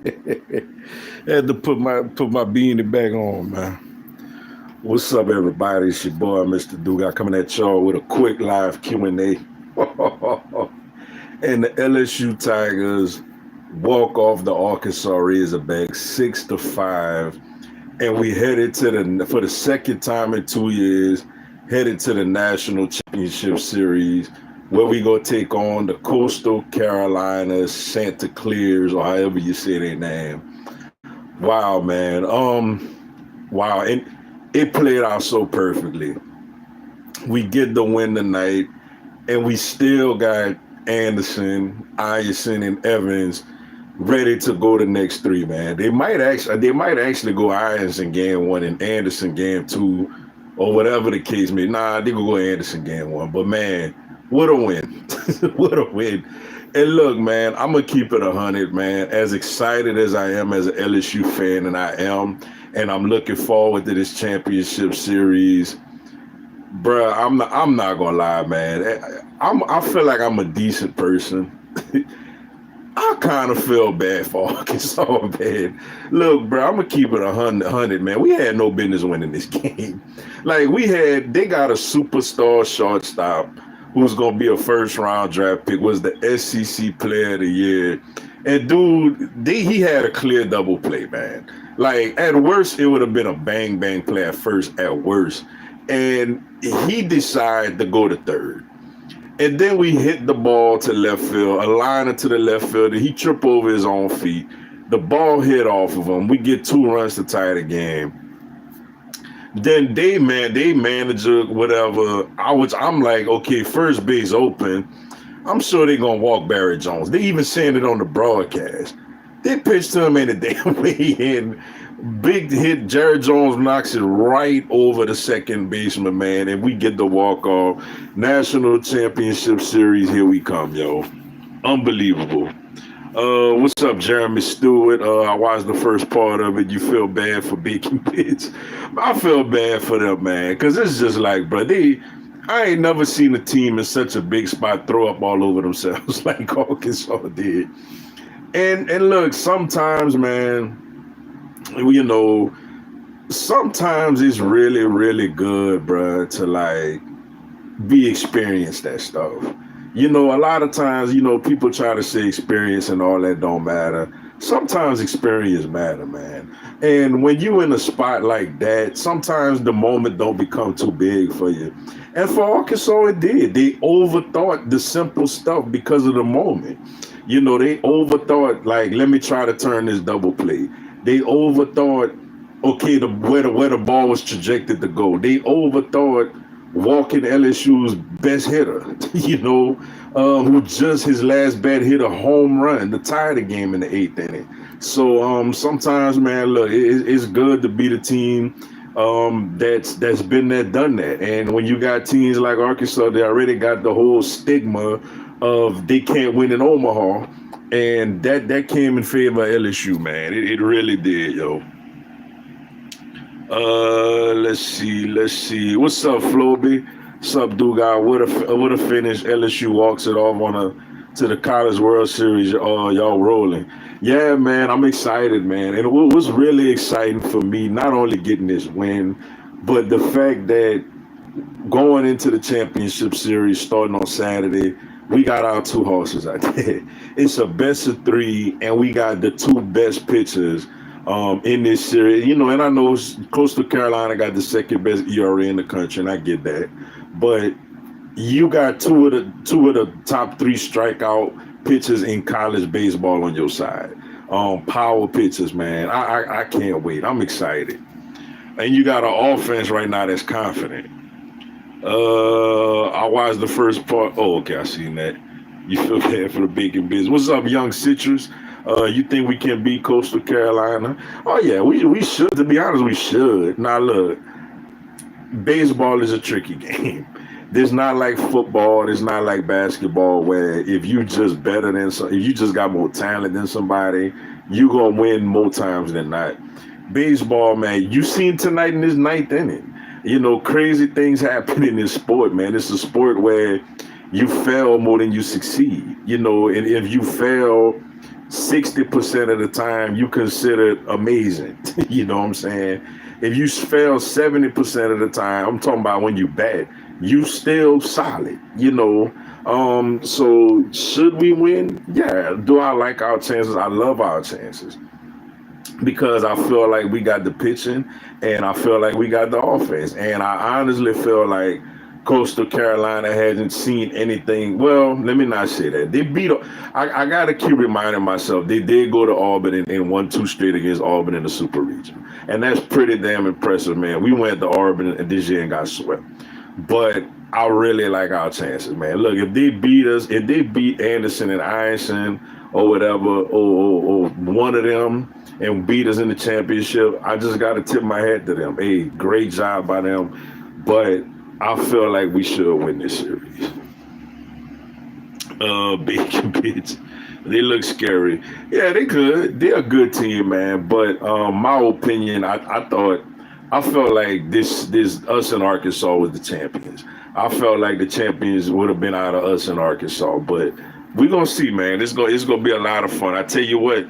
Had to put my beanie back on, man. What's up, everybody? It's your boy, Mr. Dugan, coming at y'all with a quick live Q&A. And the LSU Tigers walk off the Arkansas Razorbacks 6-5, and we headed for the second time in 2 years, headed to the National Championship Series, where we gonna take on the Coastal Carolina Chanticleers, or however you say their name. Wow, man. Wow, and it played out so perfectly. We get the win tonight, and we still got Anderson, Iverson, and Evans ready to go the next three, man. They might actually go Iverson game one and Anderson game two, or whatever the case may be. Nah, they gonna go Anderson game one. But man, what a win. What a win. And look, man, I'm gonna keep it 100, man. As excited as I am as an LSU fan, and I am, and I'm looking forward to this championship series. Bruh, I'm not gonna lie, man. I feel like I'm a decent person. I kind of feel bad for Arkansas, man. Look, bro, I'm gonna keep it 100, man. We had no business winning this game. Like they got a superstar shortstop who's gonna be a first-round draft pick. Was the SEC Player of the Year, and dude, he had a clear double play, man. Like at worst, it would have been a bang bang play at first, at worst, and he decided to go to third. And then we hit the ball to left field, a liner to the left fielder. He tripped over his own feet. The ball hit off of him. We get 2 runs to tie the game. Then they manager, whatever. I'm like, okay, first base open. I'm sure they're gonna walk Barry Jones. They even saying it on the broadcast. They pitched to him in the damn way, and big hit. Jared Jones knocks it right over the second baseman, man, and we get the walk-off. National Championship Series, here we come, yo. Unbelievable. What's up, Jeremy Stewart? I watched the first part of it. You feel bad for Baking Pitch? I feel bad for them, man, because it's just like, bro, I ain't never seen a team in such a big spot throw up all over themselves like Arkansas did. And look, sometimes, man, you know, sometimes it's really, really good, bro, to like be experienced that stuff. You know, a lot of times, you know, people try to say experience and all that don't matter. Sometimes experience matter, man. And when you in a spot like that, sometimes the moment don't become too big for you. And for Arkansas, it did. They overthought the simple stuff because of the moment. You know, they overthought, like, let me try to turn this double play. They overthought, okay, where the ball was trajected to go. They overthought walking LSU's best hitter, you know, who just his last bat hit a home run to tie the game in the 8th inning. So sometimes, man, look, it's good to be the team that's been there, done that. And when you got teams like Arkansas, they already got the whole stigma of they can't win in Omaha, and that came in favor of LSU, man. It really did, yo. Let's see. What's up, Floby? What's up, Dugai? What a finish. LSU walks it off to the College World Series. Y'all rolling. Yeah, man, I'm excited, man. And what was really exciting for me, not only getting this win, but the fact that going into the championship series starting on Saturday, we got our 2 horses out there. It's a best of 3, and we got the 2 best pitchers in this series. You know, and I know Coastal Carolina got the second best ERA in the country, and I get that. But you got two of the top 3 strikeout pitchers in college baseball on your side. Power pitchers, man. I can't wait. I'm excited. And you got an offense right now that's confident. I watched the first part. Oh, okay, I seen that. You feel bad for the bacon business. What's up, Young Citrus? You think we can beat Coastal Carolina? Oh yeah, we should. To be honest, we should. Now look, baseball is a tricky game. There's not like football. There's not like basketball where if you just better than if you just got more talent than somebody, you gonna win more times than not. Baseball, man, you seen tonight in this 9th inning. You know, crazy things happen in this sport, man. It's a sport where you fail more than you succeed. You know, and if you fail, 60% of the time you consider amazing. You know what I'm saying? If you fail 70% of the time, I'm talking about when you bat, you still solid, you know. So should we win? Yeah. Do I like our chances? I love our chances because I feel like we got the pitching and I feel like we got the offense. And I honestly feel like Coastal Carolina hasn't seen anything. Well, let me not say that. They beat, I got to keep reminding myself, they did go to Auburn and won 2 straight against Auburn in the Super Region. And that's pretty damn impressive, man. We went to Auburn this year and got swept. But I really like our chances, man. Look, if they beat us, if they beat Anderson and Ironson or whatever, or one of them and beat us in the championship, I just got to tip my hat to them. Hey, great job by them. But I feel like we should win this series. Bacon bitch. They look scary. Yeah, they could. They're a good team, man. But my opinion, I felt like this us in Arkansas was the champions. I felt like the champions would have been out of us in Arkansas, but we're gonna see, man. It's gonna be a lot of fun. I tell you what,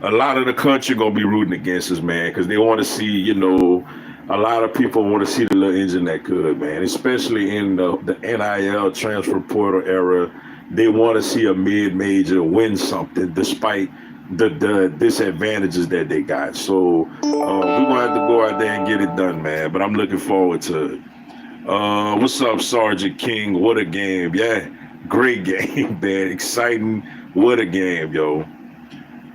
a lot of the country gonna be rooting against us, man, because they want to see, you know, a lot of people want to see the little engine that could, man. Especially in the NIL transfer portal era, they want to see a mid-major win something despite the disadvantages that they got. So we're gonna have to go out there and get it done, man. But I'm looking forward to it. What's up, Sergeant King? What a game. Yeah, great game, man. Exciting. What a game, yo.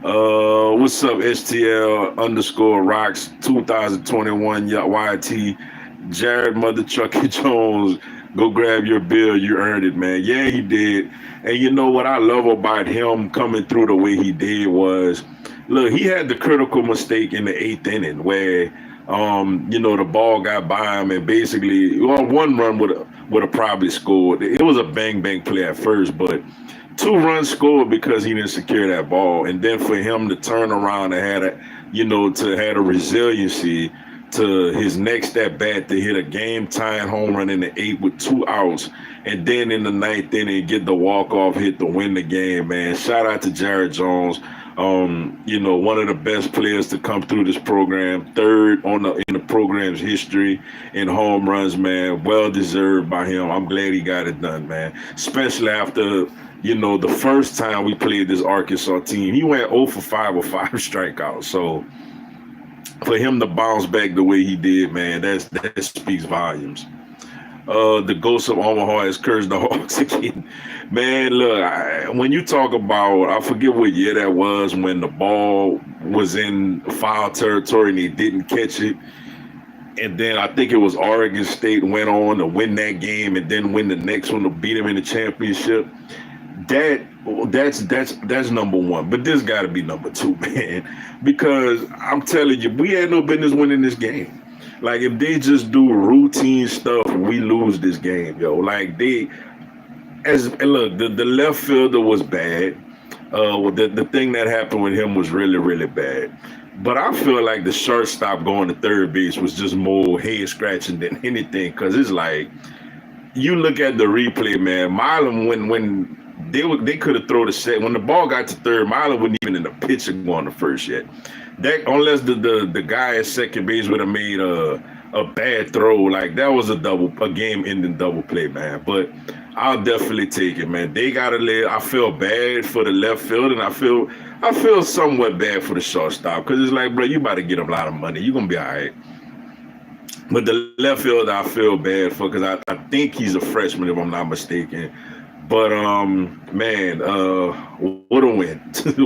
What's up, STL_rocks 2021 YT. Jared Mother Chucky Jones, go grab your bill. You earned it, man. Yeah, he did. And you know what I love about him coming through the way he did was, look, he had the critical mistake in the 8th inning where you know, the ball got by him and basically, well, one run would have probably scored. It was a bang play at first, but 2 runs scored because he didn't secure that ball. And then for him to turn around and had a resiliency to his next at bat to hit a game-tying home run in the 8th with 2 outs, and then in the 9th inning get the walk-off hit to win the game, man. Shout out to Jared Jones. You know, one of the best players to come through this program, 3rd in the program's history in home runs, man. Well deserved by him. I'm glad he got it done, man. Especially after, you know, the first time we played this Arkansas team, he went 0 for 5 with 5 strikeouts. So for him to bounce back the way he did, man, that speaks volumes. The ghost of Omaha has cursed the Hawks again. Man, look, when you talk about, I forget what year that was when the ball was in foul territory and he didn't catch it. And then I think it was Oregon State went on to win that game and then win the next one to beat him in the championship. That's number one. But this got to be number 2, man. Because I'm telling you, we had no business winning this game. Like, if they just do routine stuff, we lose this game, yo. Like, the left fielder was bad. The thing that happened with him was really, really bad. But I feel like the shortstop going to third base was just more head scratching than anything. Because it's like, you look at the replay, man. Milam, when they could have thrown the set. When the ball got to third, Milam wasn't even in the picture going to first yet. That unless the guy at second base would have made a bad throw, like that was a game-ending double play, man. But I'll definitely take it, man. They gotta live. I feel bad for the left field, and I feel somewhat bad for the shortstop because it's like, bro, you about to get a lot of money. You're gonna be all right. But the left field, I feel bad for because I think he's a freshman, if I'm not mistaken. But man, what a win!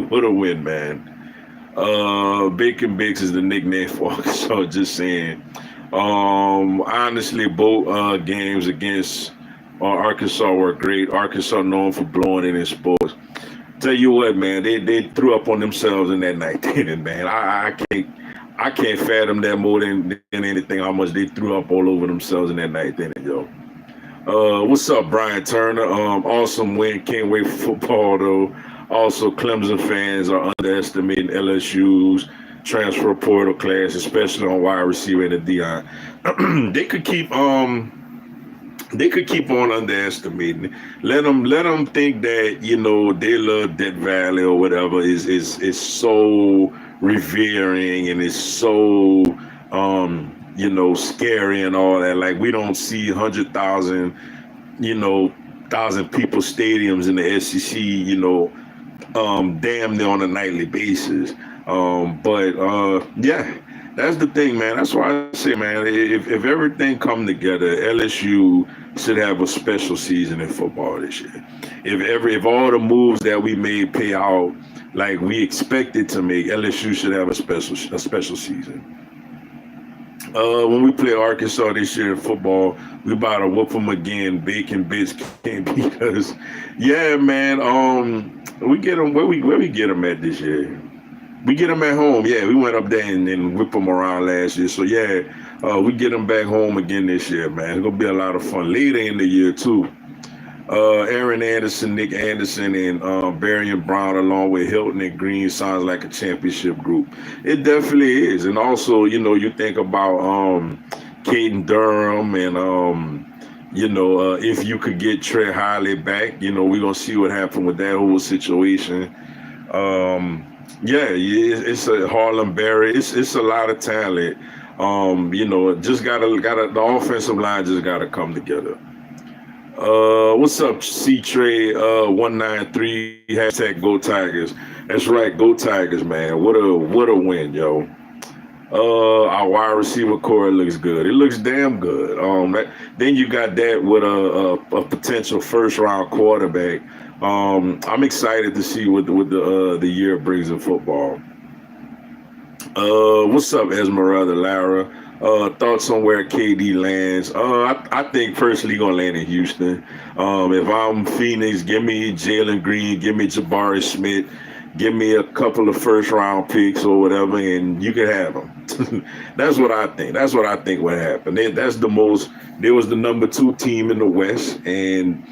What a win, man. Bacon Bix is the nickname for Arkansas. Just saying. Honestly, both games against Arkansas were great. Arkansas known for blowing it in sports. Tell you what, man, they threw up on themselves in that 9th inning, man. I can't fathom that more than anything. How much they threw up all over themselves in that 9th inning, yo. What's up, Brian Turner? Awesome win. Can't wait for football though. Also, Clemson fans are underestimating LSU's transfer portal class, especially on wide receiver and the Dion. They could keep they could keep on underestimating. Let them think that they love Death Valley or whatever is so revering and is so scary and all that. Like we don't see 100,000 thousand people stadiums in the SEC damn near on a nightly basis. But yeah, that's the thing, man. That's why I say, man, if everything come together, LSU should have a special season in football this year. If all the moves that we made pay out like we expected to make, LSU should have a special season. When we play Arkansas this year in football, we about to whoop them again. Bacon bits can't beat us. Yeah, man. We get them where we get them at this year. We get them at home. Yeah, we went up there and whip them around last year. So yeah, we get them back home again this year, man. It's gonna be a lot of fun later in the year too. Aaron Anderson, Nick Anderson, and Barry Brown, along with Hilton and Green, sounds like a championship group. It definitely is. And also, you think about Caden Durham and if you could get Trey Hiley back, we're gonna see what happened with that whole situation. It's a Harlem Berry. It's a lot of talent. Just gotta the offensive line just gotta come together. What's up, C Trey 193 hashtag Go Tigers. That's right, Go Tigers, man. What a win, yo. Our wide receiver core looks good. It looks damn good. Then you got that with a potential first round quarterback. I'm excited to see what the year brings in football. What's up, Esmeralda Lara? Thoughts on where KD lands? I think personally he's gonna land in Houston. If I'm Phoenix, give me Jalen Green, give me Jabari Smith, give me a couple of first round picks or whatever, and you can have them. That's what I think. That's what I think would happen. They was the number 2 team in the West, and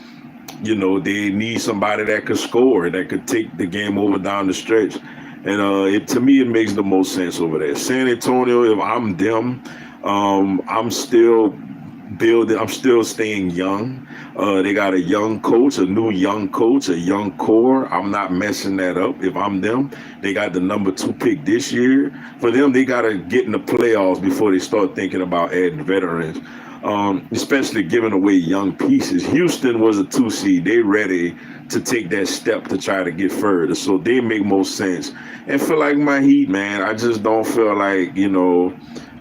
they need somebody that could score, that could take the game over down the stretch. And to me, it makes the most sense over there. San Antonio, if I'm them, I'm still building. I'm still staying young. They got a young coach, a new young coach, a young core. I'm not messing that up. If I'm them, they got the number 2 pick this year. For them, they got to get in the playoffs before they start thinking about adding veterans. Especially giving away young pieces. Houston was a 2 seed. They ready to take that step to try to get further. So they make most sense. And for like my Heat, man, I just don't feel like,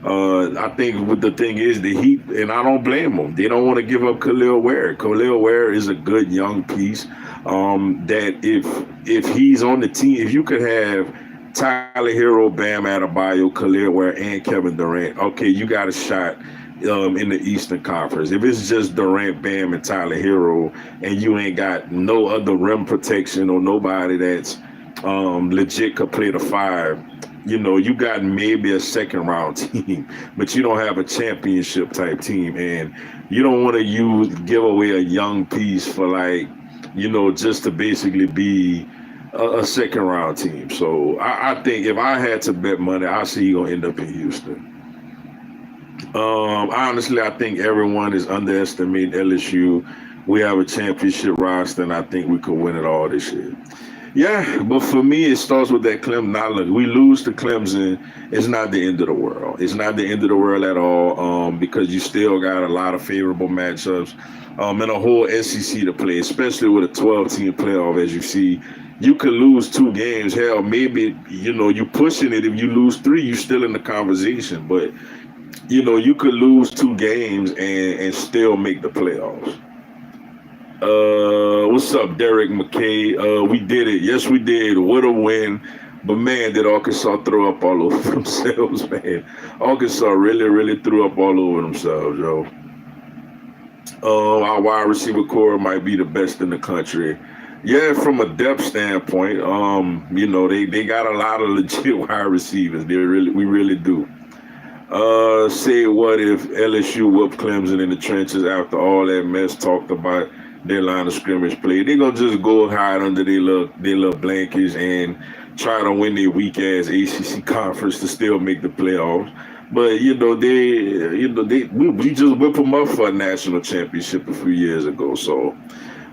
I think what the thing is, the Heat, and I don't blame them. They don't want to give up Khalil Ware. Khalil Ware is a good young piece that if he's on the team, if you could have Tyler Hero, Bam Adebayo, Khalil Ware, and Kevin Durant, okay, you got a shot in the Eastern Conference. If it's just Durant, Bam, and Tyler Hero, and you ain't got no other rim protection or nobody that's legit could play the 5, you got maybe a second round team, but you don't have a championship type team, and you don't want to give away a young piece for just to basically be a second round team. So I think if I had to bet money, I see you gonna end up in Houston. Honestly, I think everyone is underestimating LSU. We have a championship roster, and I think we could win it all this year. Yeah, but for me, it starts with that Clemson. Now, look, we lose to Clemson. It's not the end of the world. It's not the end of the world at all because you still got a lot of favorable matchups and a whole SEC to play, especially with a 12-team playoff, as you see. You could lose 2 games. Hell, maybe, you pushing it. If you lose 3, you're still in the conversation. But you could lose 2 games and still make the playoffs. What's up, Derek McKay? We did it. Yes, we did. What a win. But man, did Arkansas throw up all over themselves, man. Arkansas really, really threw up all over themselves, yo. Our wide receiver core might be the best in the country. Yeah, from a depth standpoint, they got a lot of legit wide receivers. We really do. Say what if LSU whooped Clemson in the trenches after all that mess talked about their line of scrimmage play? They're gonna just go hide under their little blankets and try to win their weak ass ACC conference to still make the playoffs. But we just whipped them up for a national championship a few years ago. So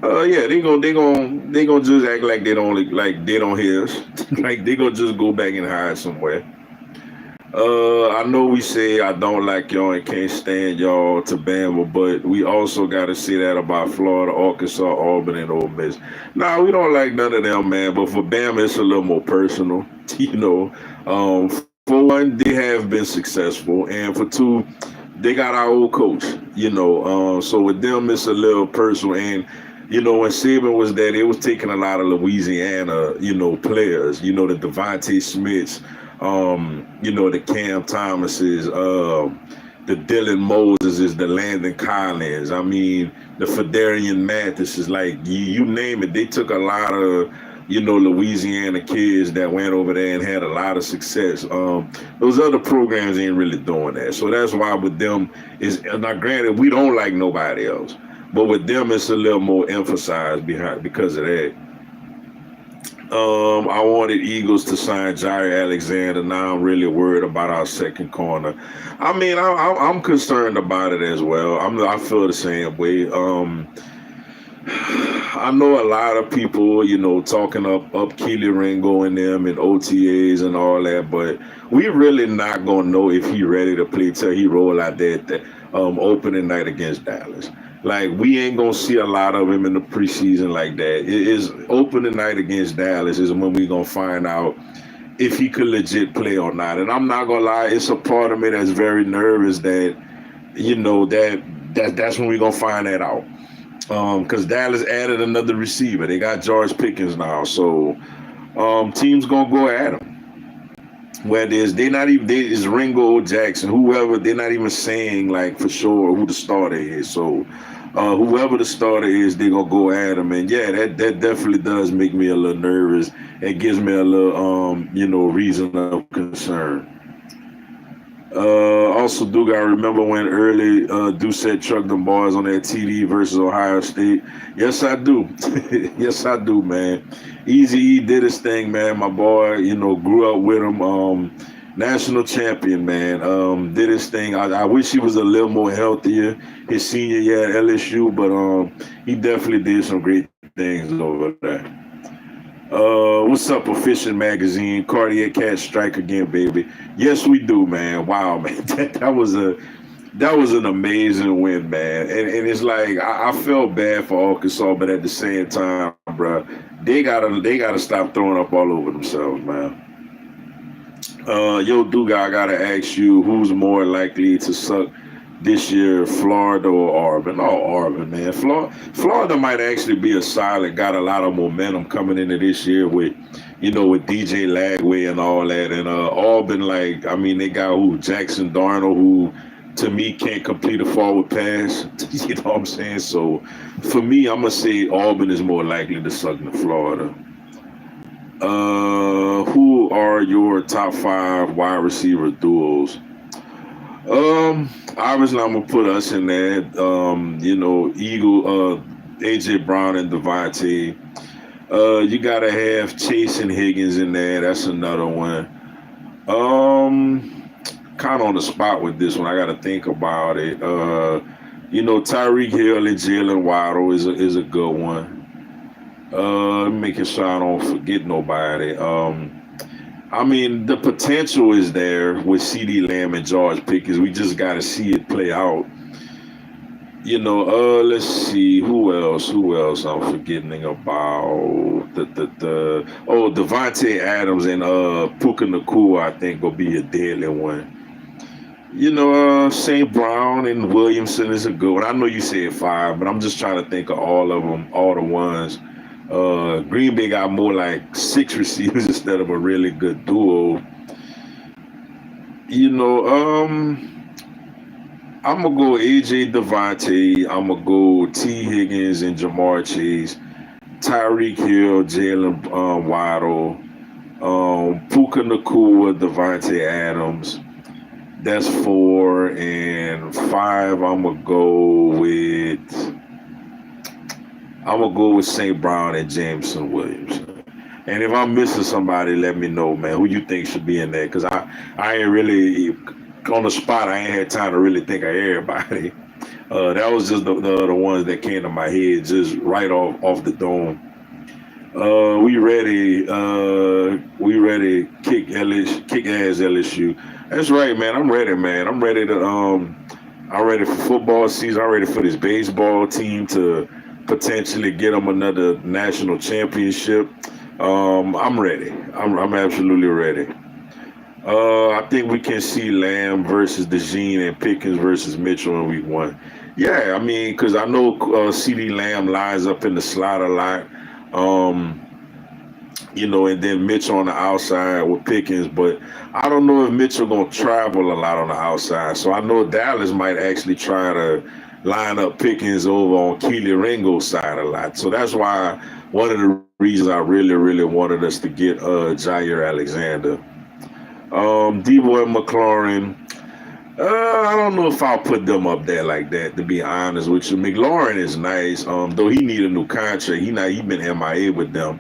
yeah, they gonna just act like they don't hear us. Like they gonna just go back and hide somewhere. I know we say I don't like y'all and can't stand y'all to Bama, but we also got to say that about Florida, Arkansas, Auburn, and Ole Miss. Nah, we don't like none of them, man. But for Bama, it's a little more personal. You know, for one, they have been successful, and for two, they got our old coach. So with them, it's a little personal. And when Saban was there, they was taking a lot of Louisiana, players. The Devontae Smiths, the Cam Thomases, the Dylan Moseses, the Landon Collins. I mean, the Fedarian Mathises, like you name it. They took a lot of, Louisiana kids that went over there and had a lot of success. Those other programs ain't really doing that. So that's why with them, now granted, we don't like nobody else. But with them, it's a little more emphasized because of that. I wanted Eagles to sign Jair Alexander. Now I'm really worried about our second corner. I mean, I'm concerned about it as well. I feel the same way. I know a lot of people, talking up Keely Ringo and them and OTAs and all that, but we really not gonna know if he ready to play till he roll out that opening night against Dallas. Like, we ain't gonna see a lot of him in the preseason like that. It is opening night against Dallas is when we gonna find out if he could legit play or not. And I'm not gonna lie, it's a part of me that's very nervous that, that's when we gonna find that out. Because Dallas added another receiver. They got George Pickens now, so teams gonna go at him. Whether it's Ringo or Jackson, whoever, they're not even saying like for sure who the starter is. So whoever the starter is, they're gonna go at him. And yeah, that definitely does make me a little nervous. It gives me a little reason of concern. Also, do gotta remember when early Doucette trucked them boys on that TD versus Ohio State. Yes, I do. Yes, I do, man. Easy E did his thing, man. My boy, grew up with him. National champion, man. Did his thing. I wish he was a little more healthier his senior year at LSU, but he definitely did some great things over there. What's up, Efficient Magazine? Cardiac Cat strike again, baby. Yes, we do, man. Wow, man. That was an amazing win, man. And it's like I felt bad for Arkansas, but at the same time, bro, they gotta stop throwing up all over themselves, man. Yo, Duga, I gotta ask you, who's more likely to suck this year, Florida or Auburn? Oh, Auburn, man. Florida might actually be a solid, got a lot of momentum coming into this year with DJ Lagway and all that. And Auburn, they got Jackson Darnold, who to me can't complete a forward pass. You know what I'm saying? So for me, I'm gonna say Auburn is more likely to suck than Florida. Who are your top 5 wide receiver duos? Obviously I'm gonna put us in there. Eagle, AJ Brown and Devontae. You gotta have Chase and Higgins in there. That's another one. Kind of on the spot with this one. I gotta think about it. Tyreek Hill and Jalen Waddle is a good one. Making sure I don't forget nobody. The potential is there with CeeDee Lamb and George Pickens. We just got to see it play out. Let's see. Who else I'm forgetting about? Devontae Adams and Puka Nacua, I think, will be a deadly one. St. Brown and Williamson is a good one. I know you said 5, but I'm just trying to think of all of them, all the ones. Green Bay got more like 6 receivers instead of a really good duo. I'm going to go AJ Devontae. I'm going to go T. Higgins and Jamar Chase. Tyreek Hill, Jalen Waddle. Puka Nacua, Devontae Adams. That's 4. And 5, I'm going to go with St. Brown and Jameson Williamson. And if I'm missing somebody, let me know, man. Who you think should be in there? Because I ain't really on the spot, I ain't had time to really think of everybody. That was just the ones that came to my head, just right off the dome. We ready. We ready. Kick ass LSU. That's right, man. I'm ready, man. I'm ready to. I'm ready for football season. I'm ready for this baseball team to potentially get them another national championship. I'm ready. I'm absolutely ready. I think we can see Lamb versus DeJean and Pickens versus Mitchell in week one. Yeah, I mean, because I know CD Lamb lines up in the slot a lot. Um, and then Mitchell on the outside with Pickens, but I don't know if Mitchell gonna travel a lot on the outside. So I know Dallas might actually try to line up Pickens over on Keely Ringo's side a lot. So that's why one of the reasons I really, really wanted us to get Jair Alexander. Debo and McLaurin. I don't know if I'll put them up there like that. To be honest with you, McLaurin is nice. Though he need a new contract. He been MIA with them.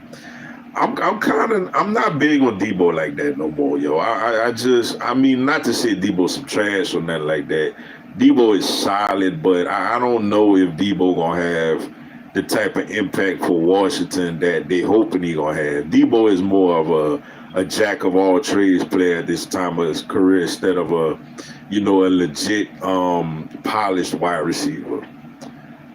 I'm not big on Debo like that no more, yo. I mean, not to say Debo some trash or nothing like that. Debo is solid, but I don't know if Debo gonna have the type of impact for Washington that they hoping he gonna have. Debo is more of a jack of all trades player at this time of his career instead of a legit polished wide receiver.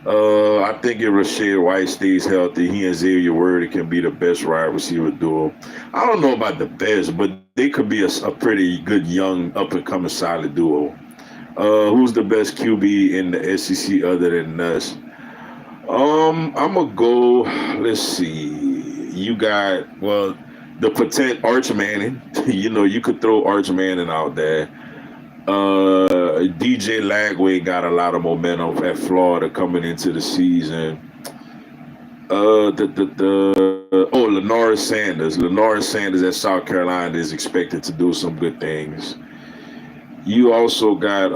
I think if Rashad White stays healthy, he and Xavier Worthy can be the best wide receiver duo. I don't know about the best, but they could be a pretty good young up and coming solid duo. Who's the best QB in the SEC other than us? I'm gonna go. Let's see. You got the potent Arch Manning. You could throw Arch Manning out there. DJ Lagway got a lot of momentum at Florida coming into the season. Lenoris Sanders. Lenoris Sanders at South Carolina is expected to do some good things. You also got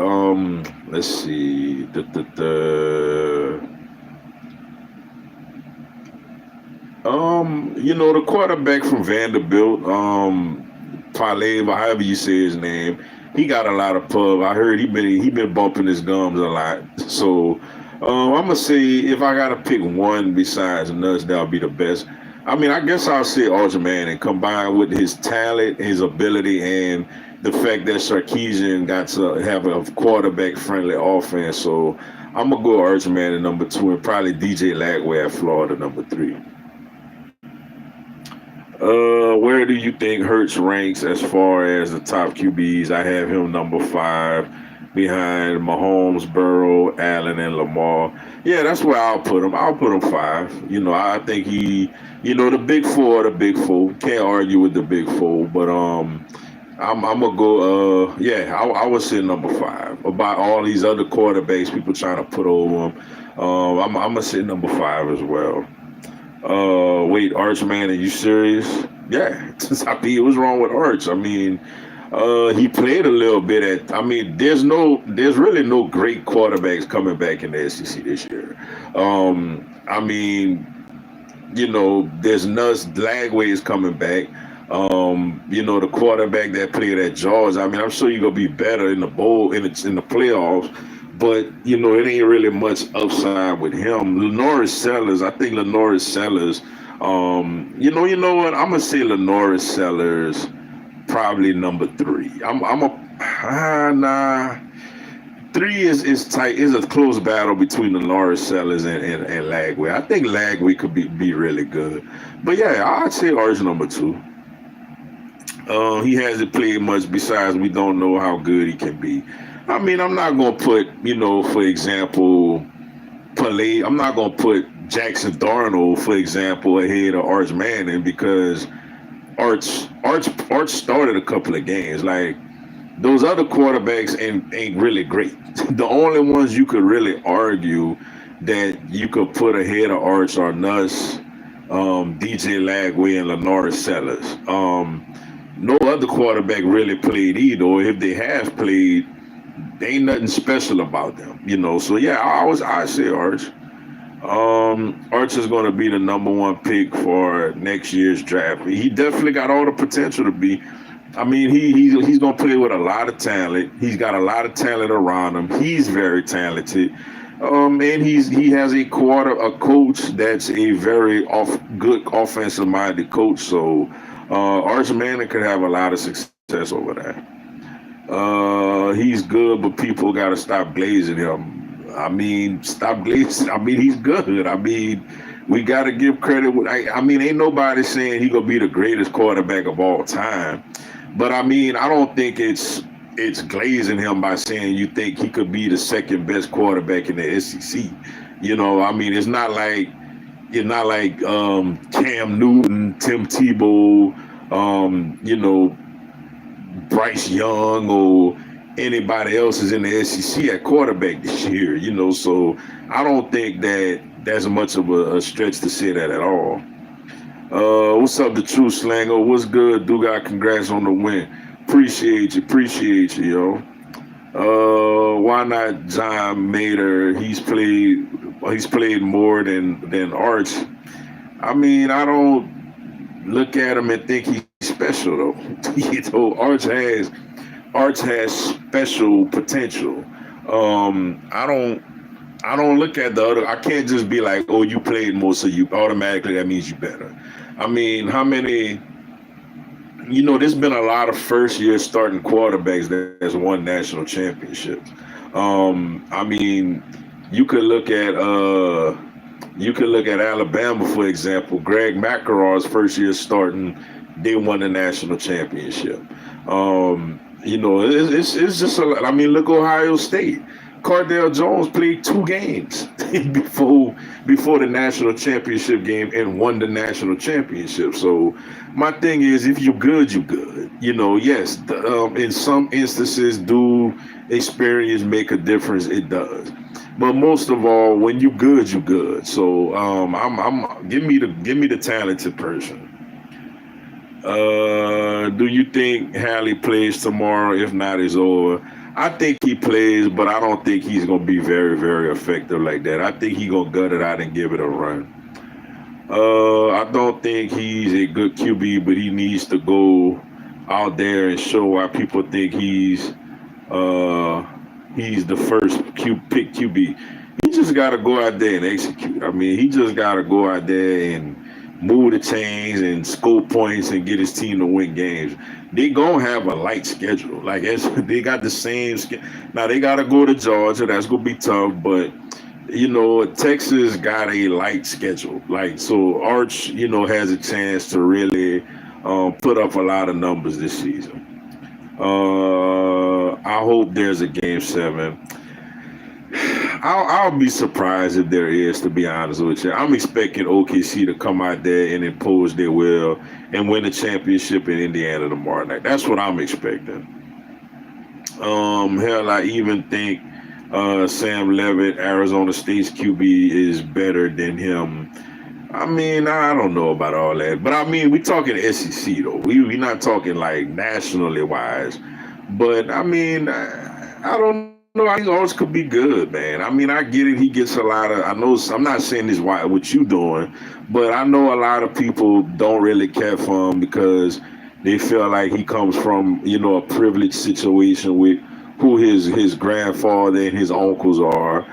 let's see the quarterback from Vanderbilt, Paleva, however you say his name, he got a lot of pub. I heard he been bumping his gums a lot. So I'm gonna say if I gotta pick one besides Nuts, that'll be the best. I mean, I guess I'll say Arch Manning combined with his talent, his ability, and the fact that Sarkisian got to have a quarterback-friendly offense. So I'm gonna go Arch Manning number 2 and probably DJ Lagway at Florida number 3. Where do you think Hurts ranks as far as the top QBs? I have him number 5 behind Mahomes, Burrow, Allen, and Lamar. Yeah, that's where I'll put him. I'll put him 5. I think the big four, can't argue with the big four, but I'm gonna go. I would say number 5. About all these other quarterbacks, people trying to put over him. I'm gonna say number 5 as well. Wait, Arch Manning, are you serious? Yeah, I mean, what's wrong with Arch? I mean, he played a little bit there's really no great quarterbacks coming back in the SEC this year. There's Nuss, Lagway is coming back. The quarterback that played at Georgia. I mean, I'm sure you're gonna be better in the bowl in the playoffs. But, it ain't really much upside with him. Lenoris Sellers, I think Lenoris Sellers, you know what? I'm going to say Lenoris Sellers probably number 3. Nah. 3 is tight. It's a close battle between Lenoris Sellers and Lagway. I think Lagway could be really good. But, yeah, I'd say Arch number 2. He hasn't played much besides we don't know how good he can be. I mean, I'm not going to put, for example, I'm not going to put Jackson Darnold, for example, ahead of Arch Manning because Arch started a couple of games. Like, those other quarterbacks ain't really great. The only ones you could really argue that you could put ahead of Arch are Nuss, DJ Lagway, and Lenoris Sellers. No other quarterback really played either, or if they have played, ain't nothing special about them, So yeah, I say Arch. Arch is going to be the number 1 pick for next year's draft. He definitely got all the potential to be, I mean, he's gonna play with a lot of talent. He's got a lot of talent around him. He's very talented, and he has a coach that's a very good offensive minded coach. So, Arch Manning could have a lot of success over there. He's good, but people got to stop glazing him. I mean, stop glazing. I mean, he's good. I mean, we got to give credit. I mean, ain't nobody saying he gonna be the greatest quarterback of all time. But I mean, I don't think it's glazing him by saying you think he could be the second best quarterback in the SEC. You know, I mean, it's not like Cam Newton, Tim Tebow, you know, Bryce Young or anybody else is in the SEC at quarterback this year. You know, so I don't think that's much of a stretch to say that at all. What's up, the True Slanger? What's good, Duga? Congrats on the win. Appreciate you, yo. Why not John Mater? He's played more than Arch. I mean, I don't look at him and think he's special though. You know, Arch has special potential. I don't look at the other. I can't just be like, oh, you played more, so you automatically that means you better. I mean, how many? You know, there's been a lot of first-year starting quarterbacks that's won national championships. I mean, you could look at Alabama, for example. Greg McElroy's first year starting, they won the national championship. You know, it's just a lot. I mean, look Ohio State. Cardale Jones played 2 games before the national championship game and won the national championship. So my thing is, if you're good, you're good. You know, yes, in some instances, do experience make a difference? It does. But most of all, when you're good, you're good. So give me the talented person. Do you think Hallie plays tomorrow? If not, it's over. I think he plays, but I don't think he's gonna be very, very effective like that. I think he's gonna gut it out and give it a run. I don't think he's a good QB, but he needs to go out there and show why people think he's the first pick QB. He just got to go out there and execute. I mean, he just got to go out there and move the chains and score points and get his team to win games. They gonna have a light schedule. Like they got the same. Now they got to go to Georgia. That's gonna be tough, but you know, Texas got a light schedule. Like so, Arch, you know, has a chance to really put up a lot of numbers this season. I hope there's a game 7. I'll be surprised if there is, to be honest with you. I'm expecting OKC to come out there and impose their will and win the championship in Indiana tomorrow night. That's what I'm expecting. Hell, I even think Sam Levitt, Arizona State's QB, is better than him. I mean, I don't know about all that, but I mean, we talking SEC though. We not talking like nationally wise. But I mean, I don't know. I think ours could be good, man. I mean, I get it. He gets a lot of. I know. I'm not saying this what you doing, but I know a lot of people don't really care for him because they feel like he comes from, you know, a privileged situation with who his grandfather and his uncles are.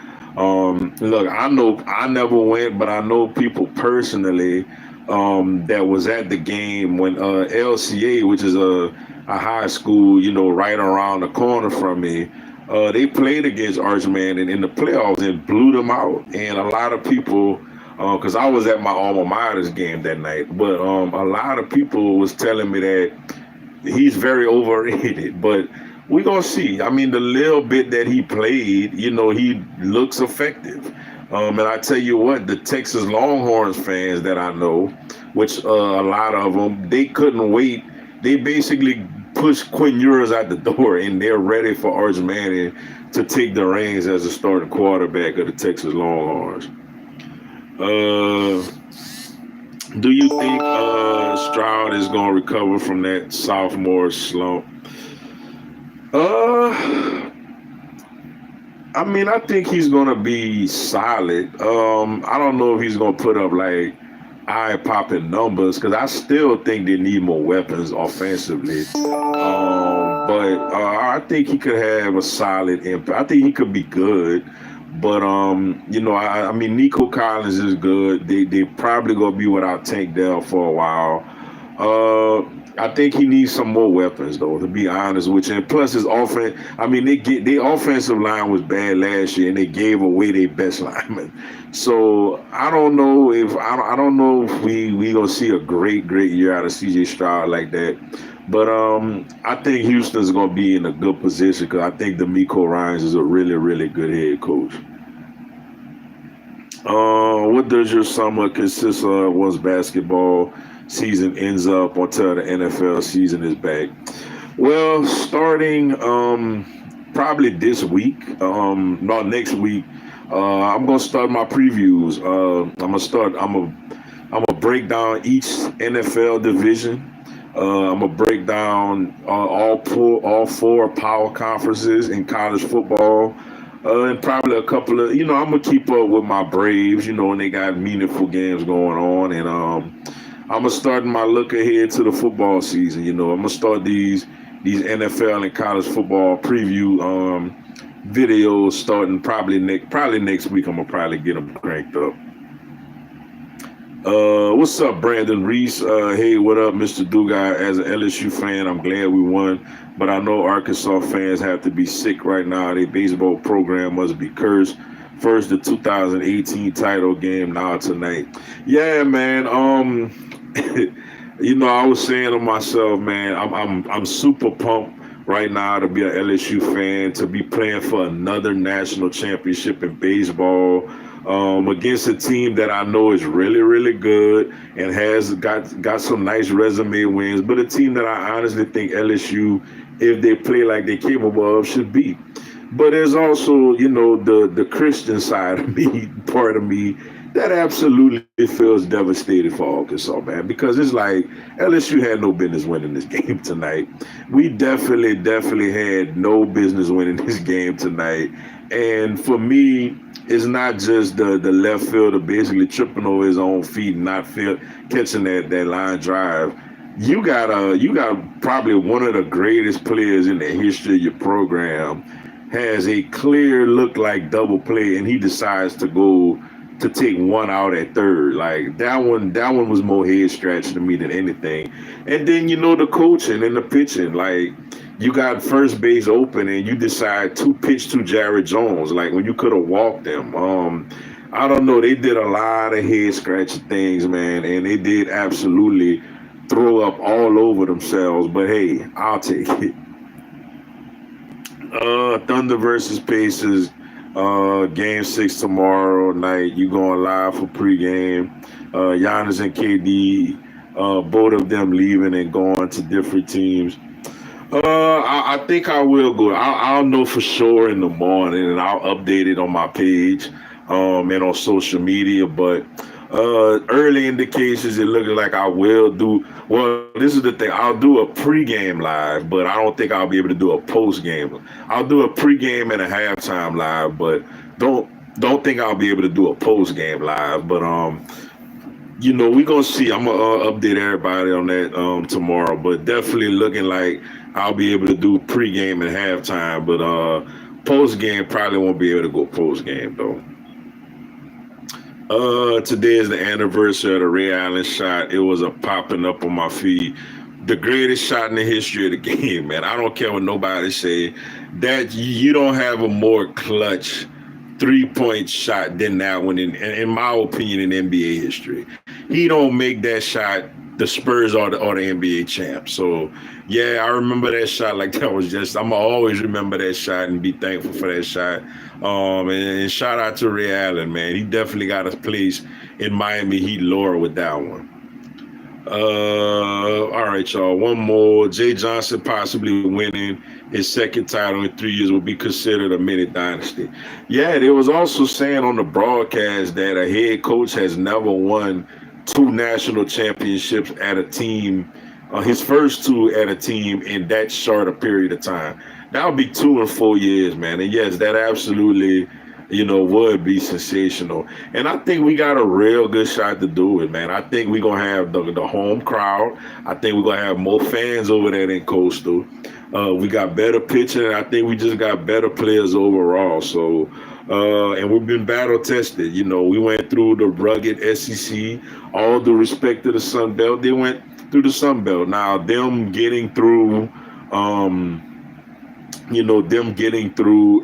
Look, I know I never went, but I know people personally that was at the game when LCA, which is a high school, you know, right around the corner from me. They played against Arch Manning in the playoffs and blew them out. And a lot of people, because I was at my alma mater's game that night, but a lot of people was telling me that he's very overrated. But we're going to see. I mean, the little bit that he played, you know, he looks effective. And I tell you what, the Texas Longhorns fans that I know, which a lot of them, they couldn't wait. They basically pushed Quinn Ewers out the door, and they're ready for Arch Manning to take the reins as a starting quarterback of the Texas Longhorns. Do you think Stroud is going to recover from that sophomore slump? I mean, I think he's going to be solid. I don't know if he's going to put up like eye-popping numbers because I still think they need more weapons offensively. But I think he could have a solid impact. I think he could be good. But I mean, Nico Collins is good. They probably gonna be without Tank Dell for a while. I think he needs some more weapons, though, to be honest with you. And plus, his offense. I mean, their offensive line was bad last year, and they gave away their best lineman. So I don't know if we gonna see a great year out of C.J. Stroud like that. But I think Houston's gonna be in a good position because I think D'Amico Ryans is a really good head coach. What does your summer consist of once basketball season ends up until the NFL season is back? Well, starting probably this week, not next week. I'm gonna start my previews. I'm gonna break down each NFL division. I'm gonna break down all four power conferences in college football. And probably a couple of, I'm gonna keep up with my Braves, and they got meaningful games going on. And I'm gonna start my look ahead to the football season. I'm gonna start these NFL and college football preview videos starting probably next week. I'm gonna probably get them cranked up. What's up, Brandon Reese? Hey, what up, Mr. Dugai? As an LSU fan, I'm glad we won, but I know Arkansas fans have to be sick right now. Their baseball program must be cursed. First, the 2018 title game, now tonight. Yeah, man. I was saying to myself, man, I'm super pumped right now to be an LSU fan, to be playing for another national championship in baseball. Against a team that I know is really good and has got some nice resume wins, but a team that I honestly think LSU, if they play like they're capable of, should beat. But there's also, the Christian side of me, part of me, that absolutely feels devastated for Arkansas, man, because it's like LSU had no business winning this game tonight. We definitely had no business winning this game tonight. And for me, it's not just the left fielder basically tripping over his own feet and not catching that line drive. You got probably one of the greatest players in the history of your program has a clear look like double play, and he decides to go to take one out at third. Like that one was more head scratch to me than anything. And then the coaching and the pitching, like you got first base open and you decide to pitch to Jared Jones, like when you could have walked him. I don't know. They did a lot of head scratching things, man, and they did absolutely throw up all over themselves. But hey, I'll take it. Thunder versus Pacers. Game 6 tomorrow night. You going live for pregame. Giannis and KD, both of them leaving and going to different teams. I think I will go. I'll know for sure in the morning, and I'll update it on my page and on social media. But early indications, it looks like I will do. Well, this is the thing. I'll do a pregame live, but I don't think I'll be able to do a postgame. I'll do a pregame and a halftime live, but don't think I'll be able to do a postgame live. But we're gonna see. I'm gonna update everybody on that tomorrow. But definitely looking like I'll be able to do pregame and halftime. But postgame probably won't be able to go postgame though. Today is the anniversary of the Ray Allen shot. It was a popping up on my feed. The greatest shot in the history of the game, man. I don't care what nobody say. That you don't have a more clutch 3-point shot than that one in my opinion in NBA history. He don't make that shot, the Spurs are the NBA champs. So yeah, I remember that shot like that was just, I'm gonna always remember that shot and be thankful for that shot. And shout out to Ray Allen, man. He definitely got a place in Miami Heat lore with that one. All right, y'all. One more. Jay Johnson possibly winning his second title in 3 years will be considered a mini dynasty. Yeah, they was also saying on the broadcast that a head coach has never won 2 national championships at a team, his first 2 at a team in that short a period of time. That would be 2 in 4 years, man. And yes, that absolutely would be sensational. And I think we got a real good shot to do it, man. I think we're going to have the home crowd. I think we're going to have more fans over there than Coastal. We got better pitching, and I think we just got better players overall. So, and we've been battle tested. We went through the rugged SEC, all the respect to the Sun Belt. They went through the Sun Belt. Now, them getting through,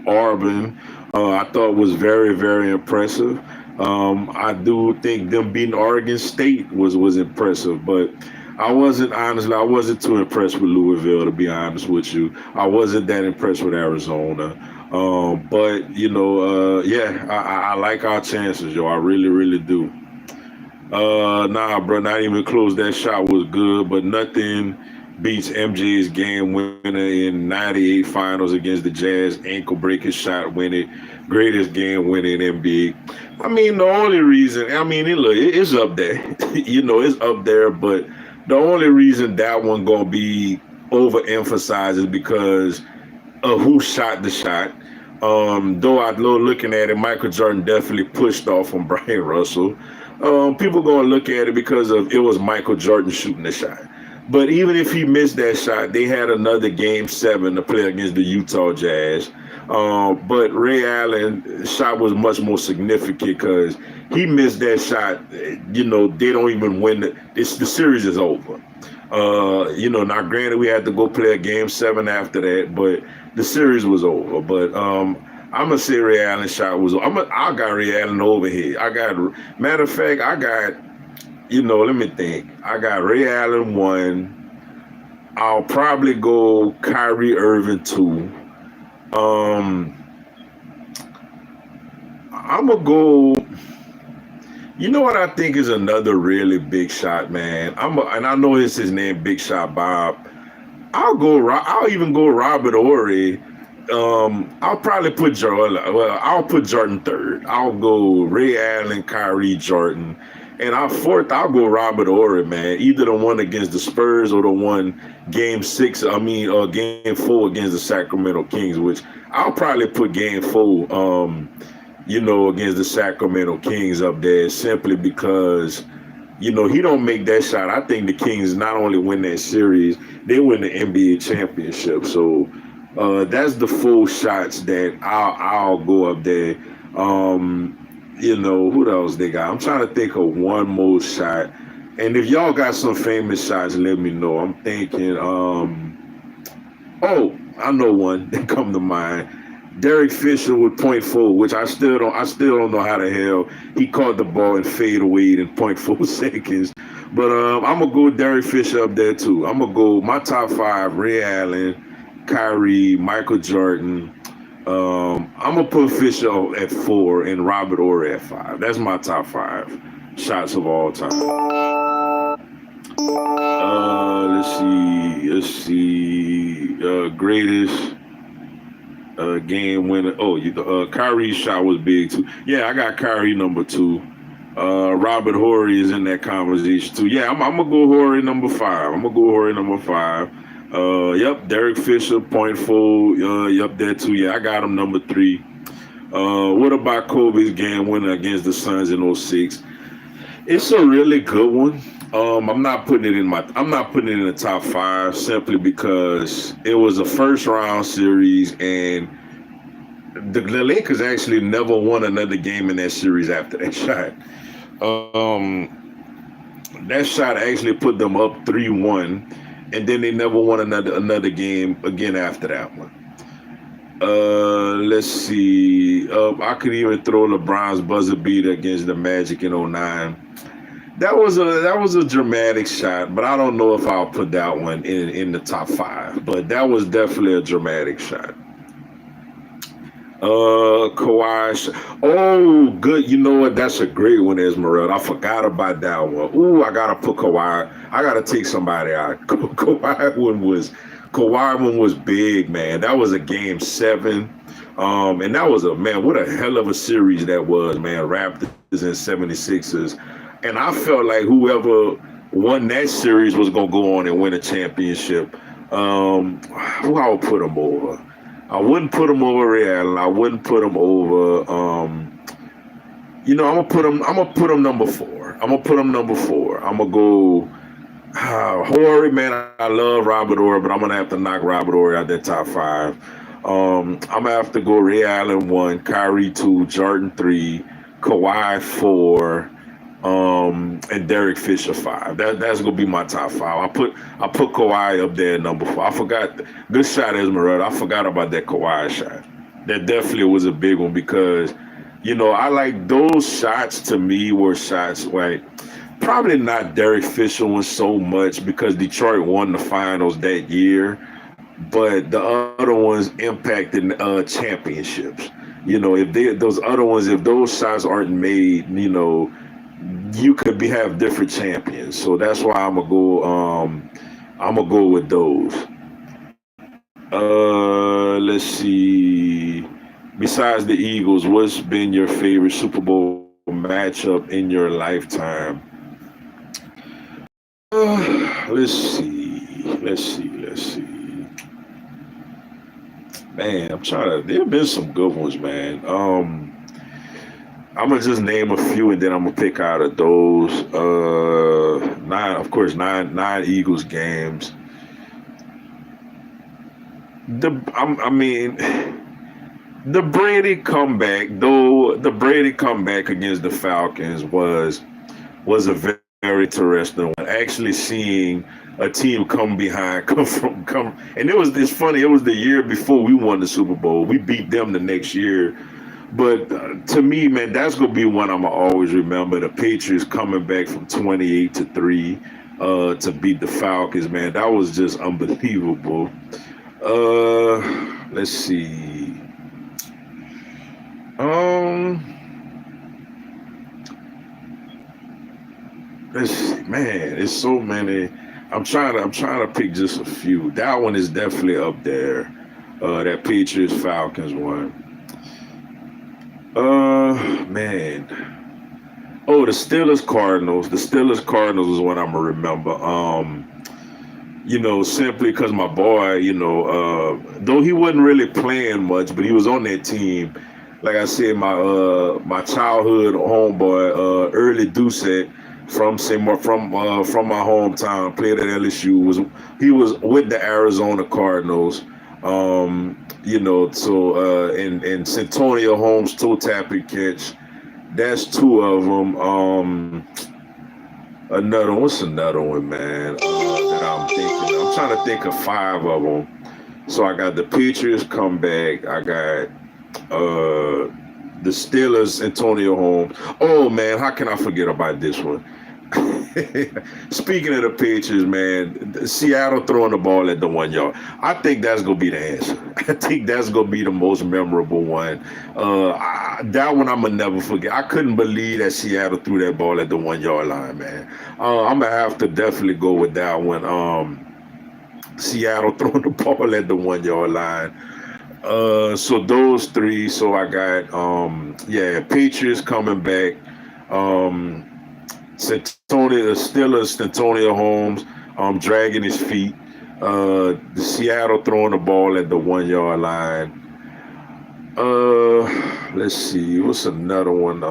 Auburn, I thought was very, very impressive. I do think them beating Oregon State was impressive, but I wasn't too impressed with Louisville, to be honest with you. I wasn't that impressed with Arizona. But yeah, I like our chances, yo. I really, really do. Nah, bro, not even close. That shot was good, but nothing beats MJ's game winner in '98 finals against the Jazz, ankle breaking shot winning, greatest game winner in NBA. I mean, the only reason, it's up there. It's up there, but the only reason that one gonna be overemphasized is because of who shot the shot. Though I love looking at it, Michael Jordan definitely pushed off on Brian Russell. People gonna look at it because it was Michael Jordan shooting the shot. But even if he missed that shot, they had another game 7 to play against the Utah Jazz. But Ray Allen's shot was much more significant because he missed that shot. They don't even win. The series is over. Now granted we had to go play a game 7 after that, but the series was over. But I'm gonna say Ray Allen's shot was. I got Ray Allen over here. Matter of fact, let me think. I got Ray Allen 1. I'll probably go Kyrie Irving 2. I'm gonna go. You know what I think is another really big shot, man. And I know it's his name, Big Shot Bob. I'll even go Robert Horry. I'll probably put Jordan. Well, I'll put Jordan 3rd. I'll go Ray Allen, Kyrie, Jordan. And fourth, I'll go Robert Horry, man. Either the one against the Spurs or the one game 4 against the Sacramento Kings, which I'll probably put game 4, against the Sacramento Kings up there simply because, he don't make that shot. I think the Kings not only win that series, they win the NBA championship. So that's the 4 shots that I'll go up there. Who else they got? I'm trying to think of one more shot. And if y'all got some famous shots, let me know. I'm thinking, I know one that come to mind. Derek Fisher with .4, which I still don't know how the hell he caught the ball and fade away in .4 seconds. But I'm gonna go Derek Fisher up there too. I'm gonna go my top 5: Ray Allen, Kyrie, Michael Jordan. I'm gonna put Fisher at 4 and Robert Horry at 5. That's my top 5 shots of all time. Let's see. Greatest game winner. Kyrie's shot was big too. Yeah, I got Kyrie number 2. Robert Horry is in that conversation too. Yeah, I'm gonna go Horry number 5. Yep, Derek Fisher, .4. Yep, that too. Yeah, I got him number 3. What about Kobe's game winner against the Suns in 06? It's a really good one. I'm not putting it in the top 5 simply because it was a first round series and the Lakers actually never won another game in that series after that shot. That shot actually put them up 3-1, and then they never won another game again after that one. Let's see. I could even throw LeBron's buzzer beater against the Magic in 09. That was a dramatic shot, but I don't know if I'll put that one in the top 5. But that was definitely a dramatic shot. Kawhi. Oh, good. You know what? That's a great one, Esmeralda. I forgot about that one. Ooh, I gotta put Kawhi. I gotta take somebody out. Kawhi one was big, man. That was a game 7. And that was what a hell of a series that was, man. Raptors and 76ers. And I felt like whoever won that series was gonna go on and win a championship. Who I would put them over? I wouldn't put him over Ray Allen. I wouldn't put him over. I'm gonna put him. I'm gonna put him number four. I'm gonna put him number four. I'm gonna go. Horry, man, I love Robert Horry, but I'm gonna have to knock Robert Horry out that top five. I'm gonna have to go Ray Allen one, Kyrie two, Jordan three, Kawhi four, and Derek Fisher five. That's gonna be my top five. I put Kawhi up there at number four. I forgot good shot, Esmeralda. I forgot about that Kawhi shot. That definitely was a big one because I like those shots. To me were shots like probably not Derek Fisher one so much because Detroit won the finals that year, but the other ones impacted championships. If those shots aren't made, you could have different champions. So that's why I'm gonna go. I'm gonna go with those. Let's see. Besides the Eagles, what's been your favorite Super Bowl matchup in your lifetime? Let's see. Let's see. Man, I'm trying to. There have been some good ones, man. I'm gonna just name a few, and then I'm gonna pick out of those. Nine, of course, nine Eagles games. I mean, the Brady comeback, though the Brady comeback against the Falcons was a very interesting one. Actually seeing a team come behind, and it's funny. It was the year before we won the Super Bowl. We beat them the next year. But to me, man, that's gonna be one I'm gonna always remember. The Patriots coming back from 28-3 to beat the Falcons, man. That was just unbelievable. Let's see. Let's see, man. It's so many. I'm trying to pick just a few. That one is definitely up there. That Patriots Falcons one. Man. Oh, the Steelers Cardinals. The Steelers Cardinals is what I'm gonna remember. Simply because my boy, though he wasn't really playing much, but he was on that team. Like I said, my childhood homeboy, Early Doucette from my hometown, played at LSU. He was with the Arizona Cardinals. And Santonio Holmes toe tapping catch. That's two of them. What's another one, man? That I'm thinking. I'm trying to think of five of them. So I got the Patriots comeback. I got the Steelers, Antonio Holmes. Oh man, how can I forget about this one? Speaking of the Patriots, man, Seattle throwing the ball at the 1 yard. I think that's gonna be the answer. I think that's gonna be the most memorable one. That one I'm gonna never forget. I couldn't believe that Seattle threw that ball at the 1 yard line, man. I'm gonna have to definitely go with that one. Seattle throwing the ball at the 1 yard line. So those three. So I got Patriots coming back. The Steelers, Antonio Holmes, dragging his feet. The Seattle throwing the ball at the 1 yard line. Let's see, what's another one?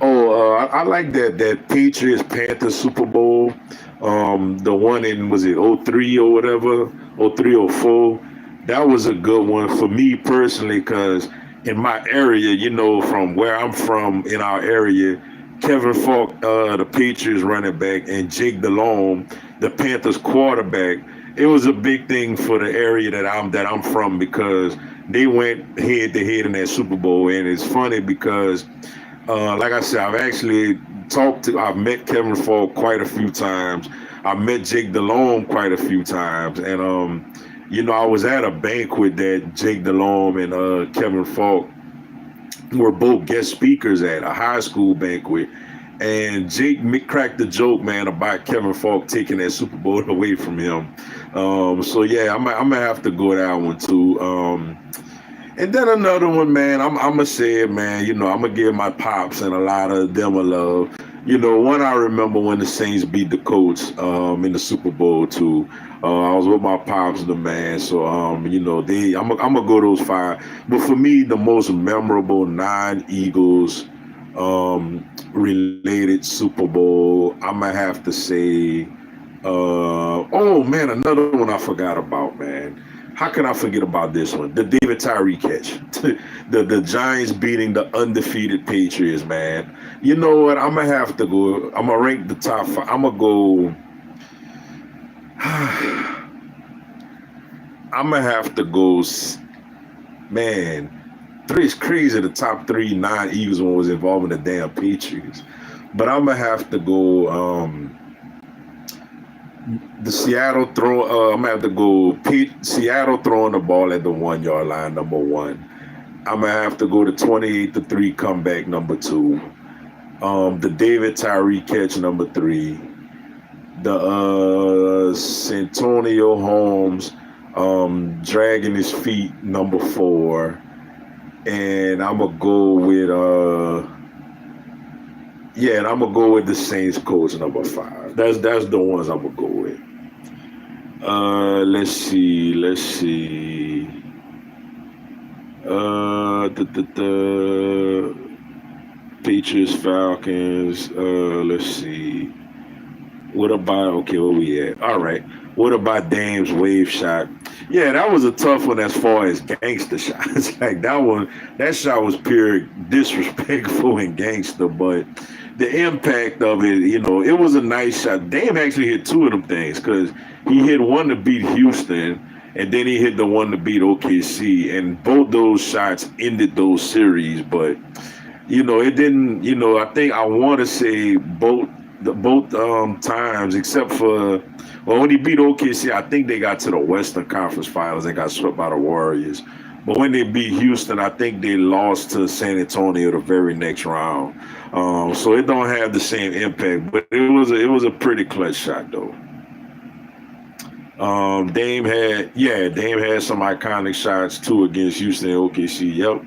I like that Patriots Panthers Super Bowl. The one in, was it 03 or whatever, 03 or 04. That was a good one for me personally because in my area, from where I'm from in our area, Kevin Falk, the Patriots running back, and Jake Delhomme, the Panthers quarterback. It was a big thing for the area that I'm from because they went head to head in that Super Bowl, and it's funny because, like I said, I've met Kevin Falk quite a few times. I met Jake Delhomme quite a few times, and I was at a banquet that Jake Delhomme and Kevin Falk were both guest speakers at, a high school banquet. And Jake cracked the joke, man, about Kevin Falk taking that Super Bowl away from him. So yeah, I'm gonna have to go that one too. And then another one, man, I'm gonna say it, man. I'm gonna give my pops and a lot of them a love. One I remember when the Saints beat the Colts in the Super Bowl too. I was with my pops, the man. So I'm gonna go those five. But for me, the most memorable non-Eagles related Super Bowl, I'm gonna have to say. Oh man, another one I forgot about, man. How can I forget about this one? The David Tyree catch. the Giants beating the undefeated Patriots, man. You know what? I'm gonna have to go. I'm gonna rank the top five. I'm gonna go. I'm gonna have to go. Man, three is crazy. The top three non-Eagles one was involving the damn Patriots, but I'm gonna have to go. The Seattle throw. I'm gonna have to go. Seattle throwing the ball at the 1 yard line, number one. I'm gonna have to go to 28-3 comeback, number two. The David Tyree catch, number three. The Santonio Holmes dragging his feet, number four. And I'm gonna go with and I'm gonna go with the Saints coach, number five. That's the ones I'm gonna go with. Let's see. The Patriots, Falcons. Let's see. What about, okay, where we at? All right. What about Dame's wave shot? Yeah, that was a tough one as far as gangster shots. Like that shot was pure disrespectful and gangster, but the impact of it, it was a nice shot. Dame actually hit two of them things because he hit one to beat Houston and then he hit the one to beat OKC, and both those shots ended those series. But it didn't. I want to say both times, except for when he beat OKC, I think they got to the Western Conference Finals and got swept by the Warriors. But when they beat Houston, I think they lost to San Antonio the very next round. So it don't have the same impact, but it was a pretty clutch shot though. Dame had some iconic shots too against Houston and OKC. Yep.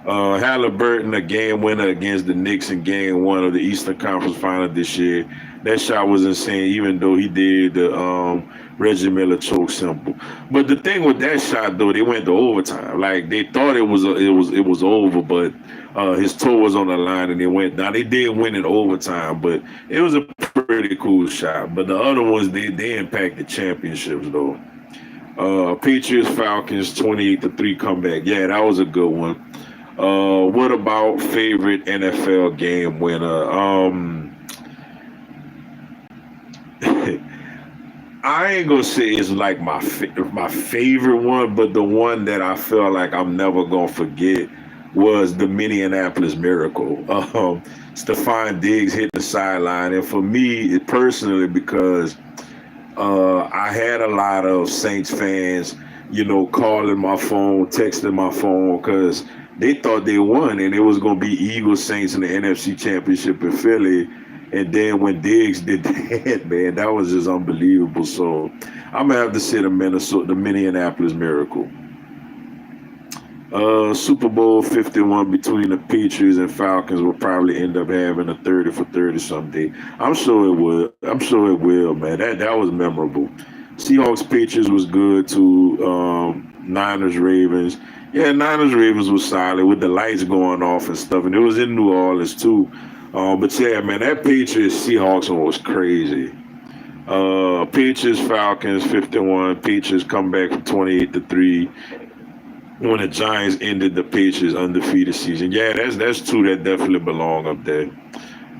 Halliburton, a game winner against the Knicks in game one of the Eastern Conference Final this year. That shot was insane, even though he did the Reggie Miller choke symbol. But the thing with that shot, though, they went to overtime. Like they thought it was over, but his toe was on the line and they went down. They did win in overtime, but it was a pretty cool shot. But the other ones, they impacted championships though. Patriots Falcons 28-3 comeback. Yeah, that was a good one. What about favorite NFL game winner? I ain't gonna say it's like my favorite one, but the one that I feel like I'm never gonna forget was the Minneapolis Miracle. Stephon Diggs hit the sideline, and for me personally, because I had a lot of Saints fans, calling my phone, texting my phone, because they thought they won, and it was going to be Eagles Saints in the NFC Championship in Philly. And then when Diggs did that, man, that was just unbelievable. So I'm going to have to say the Minneapolis Miracle. Super Bowl 51 between the Patriots and Falcons will probably end up having a 30 for 30 someday. I'm sure it will. Man. That was memorable. Seahawks Patriots was good too. Niners Ravens. Yeah, Niners Ravens was solid with the lights going off and stuff, and it was in New Orleans too. But yeah, man, that Patriots Seahawks one was crazy. Patriots Falcons 51. Patriots come back from 28-3 when the Giants ended the Patriots undefeated season. Yeah, that's two that definitely belong up there.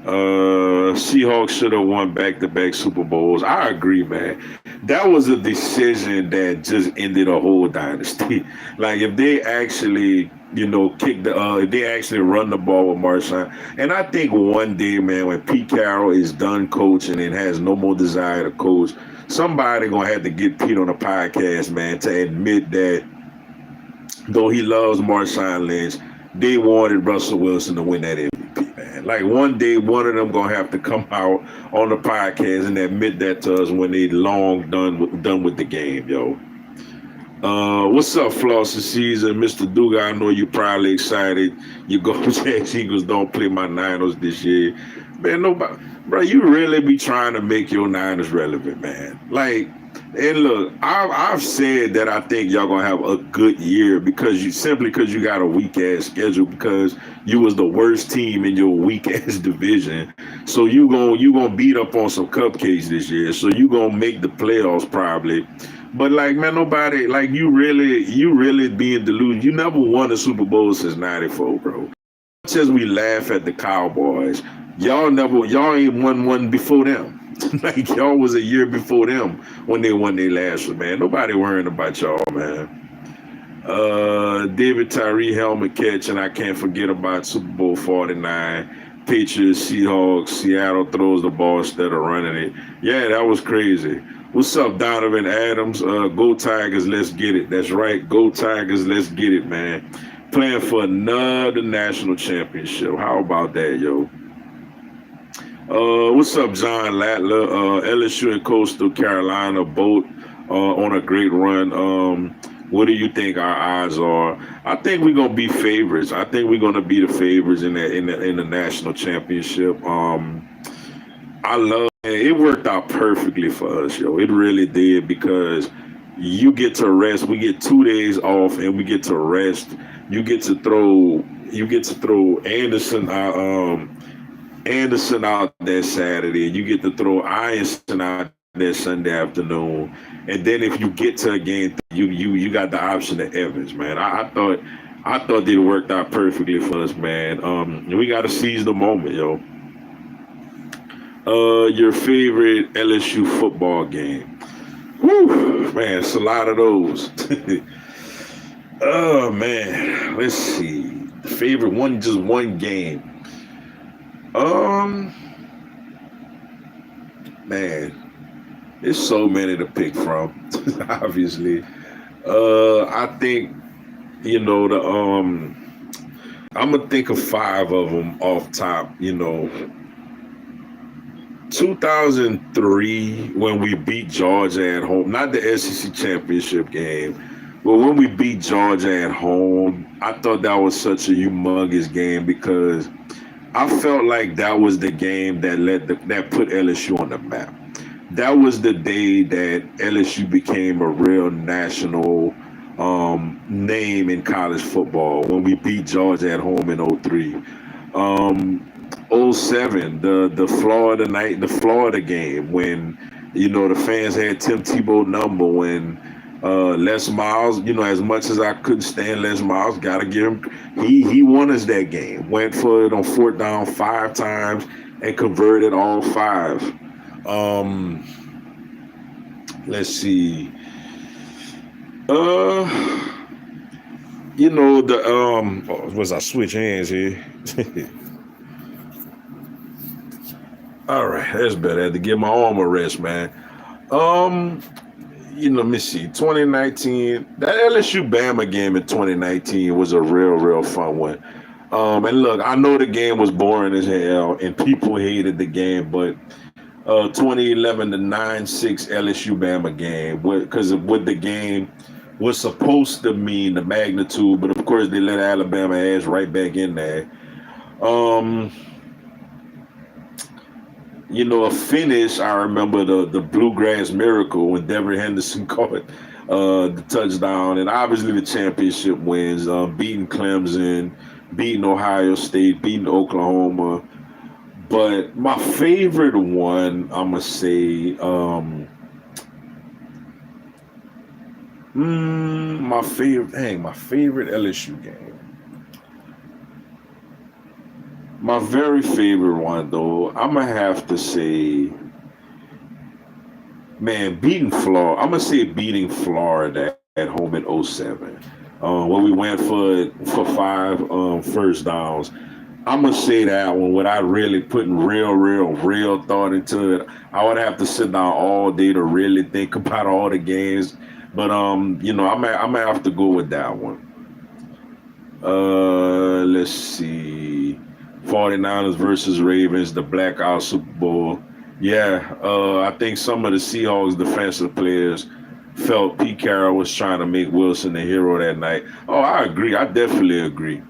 Seahawks should have won back-to-back Super Bowls. I agree, man. That was a decision that just ended a whole dynasty. Like if they actually, if they actually run the ball with Marshawn, and I think one day, man, when Pete Carroll is done coaching and has no more desire to coach, somebody gonna have to get Pete on a podcast, man, to admit that though he loves Marshawn Lynch, they wanted Russell Wilson to win that MVP, man. Like one day, one of them gonna have to come out on the podcast and admit that to us when they long done with the game, yo. What's up, Flossie Season? Mr. Duga, I know you're probably excited. You go Jags Eagles don't play my Niners this year. Man, nobody, bro, you really be trying to make your Niners relevant, man. Like, and look, I've said that I think y'all gonna have a good year because you got a weak ass schedule because you was the worst team in your weak ass division. So you gonna beat up on some cupcakes this year. So you gonna make the playoffs probably. But like man, nobody like you really being deluded. You never won a Super Bowl since '94, bro. Much as we laugh at the Cowboys, y'all ain't won one before them. Like y'all was a year before them when they won their last one, man. Nobody worrying about y'all, man. David Tyree helmet catch, and I can't forget about Super Bowl 49. Patriots, Seahawks, Seattle throws the ball instead of running it. Yeah, that was crazy. What's up, Donovan Adams? Go Tigers, let's get it. That's right, go Tigers, let's get it, man. Playing for another national championship. How about that, yo? What's up, John Latler? LSU and Coastal Carolina both on a great run. What do you think our odds are? I think we're gonna be favorites. I think we're gonna be the favorites in the national championship. I love it. Worked out perfectly for us, yo. It really did because you get to rest. We get 2 days off, and we get to rest. You get to throw. You get to throw Anderson out that Saturday. You get to throw Ironson out that Sunday afternoon, and then if you get to a game, you got the option of Evans, man. I thought it worked out perfectly for us, man. We got to seize the moment, yo. Your favorite LSU football game? Whew, man, it's a lot of those. Oh man, let's see. Favorite one, just one game. Man, there's so many to pick from. Obviously, I think the I'm gonna think of five of them off top. 2003 when we beat Georgia at home, not the SEC championship game, but when we beat Georgia at home, I thought that was such a humongous game because I felt like that was the game that put LSU on the map. That was the day that LSU became a real national name in college football when we beat Georgia at home in '03. '07, the Florida game when the fans had Tim Tebow number when Les Miles, as much as I couldn't stand Les Miles, gotta give him. He won us that game. Went for it on fourth down 5 times and converted all 5. Let's see. Was I switch hands here? All right, that's better. I had to give my arm a rest, man. Let me see. 2019, that LSU Bama game in 2019 was a real fun one. And look, I know the game was boring as hell and people hated the game, but 2011, the 9-6 LSU Bama game, because of what the game was supposed to mean, the magnitude, but of course they let Alabama ass right back in there. A finish, I remember the Bluegrass Miracle when Devery Henderson caught the touchdown, and obviously the championship wins, beating Clemson, beating Ohio State, beating Oklahoma. But my favorite one, I'm going to say, my favorite LSU game. My very favorite one, though, I'm going to have to say, man, beating Florida. I'm going to say beating Florida at home in '07, where we went for 5 first downs. I'm going to say that one without really putting real thought into it. I would have to sit down all day to really think about all the games. But, I'm going to have to go with that one. Let's see. 49ers versus Ravens, the blackout Super Bowl. Yeah, I think some of the Seahawks defensive players felt Pete Carroll was trying to make Wilson the hero that night. Oh, I agree. I definitely agree.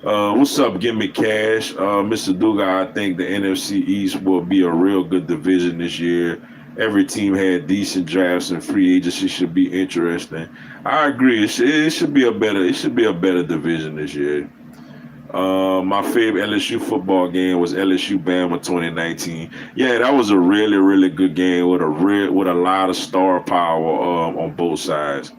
What's up, Give Me Cash? Mr. Duga, I think the NFC East will be a real good division this year. Every team had decent drafts and free agency should be interesting. I agree. It should be a better division this year. My favorite LSU football game was LSU Bama 2019. Yeah, that was a really good game with a lot of star power on both sides.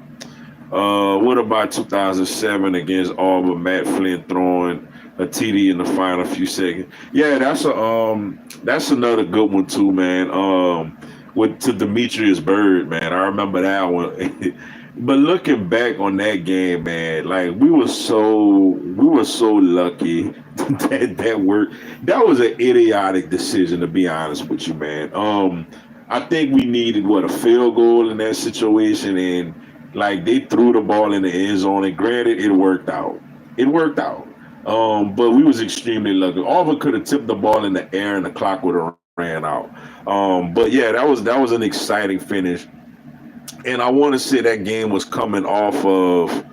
What about 2007 against Auburn? Matt Flynn throwing a TD in the final few seconds. Yeah, that's another good one too, man. With to Demetrius Bird, man. I remember that one. But looking back on that game, man, like we were so lucky that worked. That was an idiotic decision, to be honest with you, man. I think we needed a field goal in that situation, and like they threw the ball in the end zone, and granted, it worked out. It worked out. But we was extremely lucky. Auburn could have tipped the ball in the air, and the clock would have ran out. But yeah, that was an exciting finish, and I want to say that game was coming off of.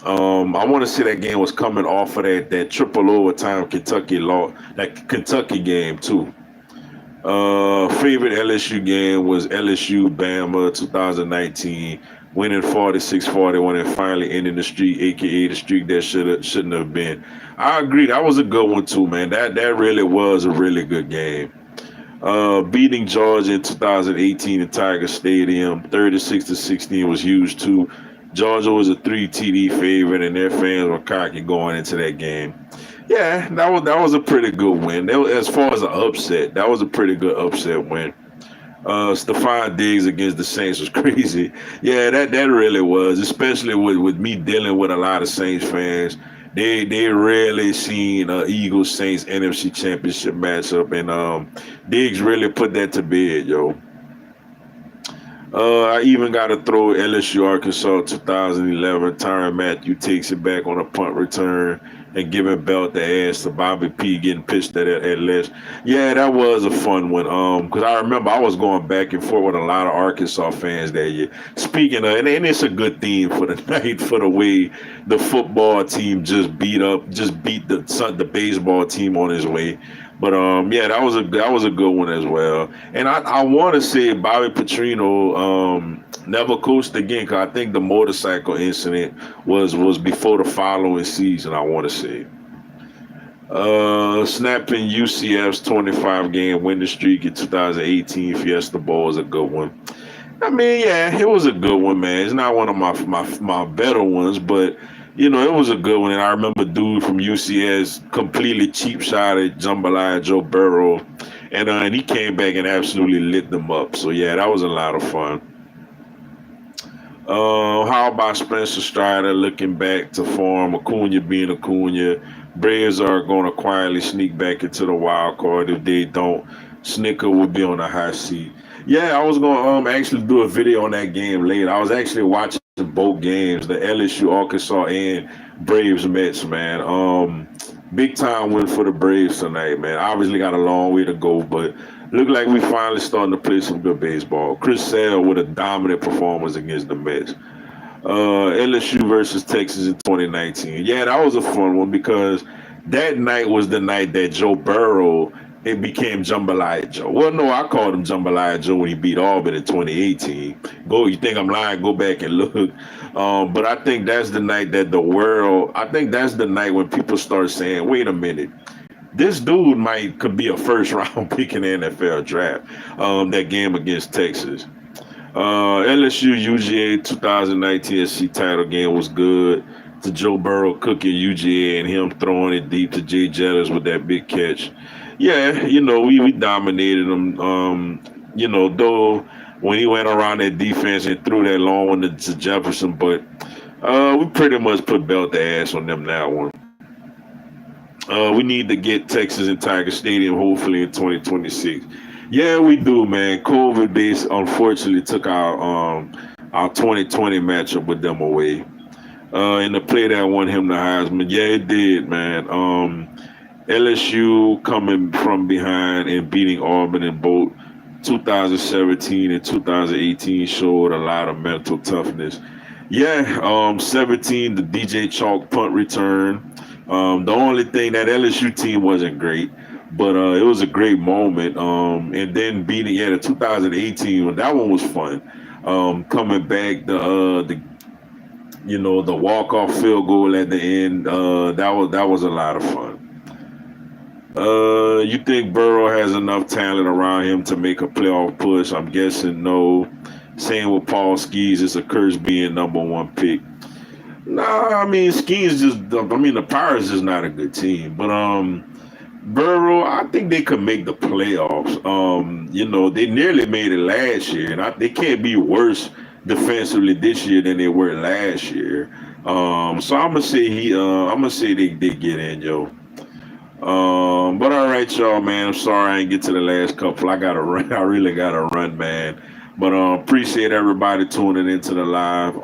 I want to say that game was coming off of that triple overtime Kentucky law, that Kentucky game too. Favorite LSU game was LSU Bama 2019, winning 46-41 and finally ending the streak, aka the streak that shouldn't have been. I agree. That was a good one too, man. That really was a really good game. Beating Georgia in 2018 in Tiger Stadium, 36-16 was huge too. Georgia was a 3 TD favorite, and their fans were cocky going into that game. Yeah, that was a pretty good win. As far as an upset, that was a pretty good upset win. Stephon Diggs against the Saints was crazy. Yeah, that really was, especially with me dealing with a lot of Saints fans. They rarely seen Eagles Saints NFC Championship matchup, and Diggs really put that to bed, yo. I even got to throw LSU Arkansas 2011. Tyrann Mathieu takes it back on a punt return and giving belt the ass to Bobby P getting pitched at Les. Yeah, that was a fun one. Because I remember I was going back and forth with a lot of Arkansas fans that year. Speaking of, and it's a good theme for the night for the way the football team just beat the baseball team on his way. But yeah, that was a good one as well. And I want to say Bobby Petrino never coached again, because I think the motorcycle incident was before the following season. I want to say snapping UCF's 25 game winning streak in 2018 Fiesta Bowl is a good one. I mean, yeah, it was a good one, man. It's not one of my better ones, but it was a good one. And I remember dude from UCS completely cheap shot at Jambalaya Joe Burrow, and he came back and absolutely lit them up. So yeah, that was a lot of fun. How about Spencer Strider looking back to form? Acuna being Acuna. Braves are going to quietly sneak back into the wild card. If they don't, Snicker will be on the hot seat. Yeah, I was going to actually do a video on that game later. I was actually watching both games, the LSU, Arkansas, and Braves Mets, man. Big time win for the Braves tonight, man. Obviously got a long way to go, but look like we finally starting to play some good baseball. Chris Sale with a dominant performance against the Mets. LSU versus Texas in 2019. Yeah, that was a fun one because that night was the night that Joe Burrow it became Jambalaya Joe. Well, no, I called him Jambalaya Joe when he beat Auburn in 2018. You think I'm lying? Go back and look. But I think that's the night that I think that's the night when people start saying, wait a minute, this dude could be a first round pick in the NFL draft. That game against Texas. LSU UGA 2019 SC title game was good. To Joe Burrow cooking UGA and him throwing it deep to Jay Jettis with that big catch. Yeah, we dominated them. Though when he went around that defense and threw that long one to Jefferson, but we pretty much put belt the ass on them that one. We need to get Texas and Tiger Stadium hopefully in 2026. Yeah, we do, man. COVID base unfortunately took our 2020 matchup with them away. And the play that won him the Heisman, yeah, it did, man. LSU coming from behind and beating Auburn in both 2017 and 2018 showed a lot of mental toughness. Yeah, 17, the DJ Chalk punt return. The only thing, that LSU team wasn't great, but it was a great moment. And then beating, yeah, the 2018 one, that one was fun. Coming back, the walk off field goal at the end, that was a lot of fun. You think Burrow has enough talent around him to make a playoff push? I'm guessing no. Same with Paul Skees, it's a curse being number one pick. Nah, I mean Skees the Pirates is not a good team, but Burrow, I think they could make the playoffs. They nearly made it last year, and they can't be worse defensively this year than they were last year. So I'm gonna say they get in, yo. But all right, y'all, man. I'm sorry I didn't get to the last couple. I gotta run. I really gotta run, man. But appreciate everybody tuning into the live.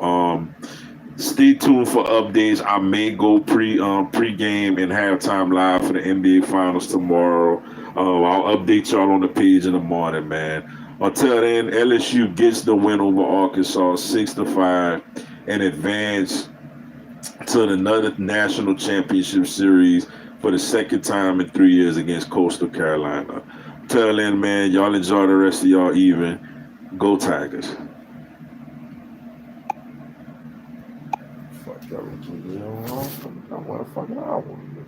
Stay tuned for updates. I may go pre-game and halftime live for the NBA Finals tomorrow. I'll update y'all on the page in the morning, man. Until then, LSU gets the win over Arkansas, 6-5, and advance to another national championship series for the second time in 3 years against Coastal Carolina. Till then, man, y'all enjoy the rest of y'all evening. Go Tigers. Fuck y'all, I want a fucking album.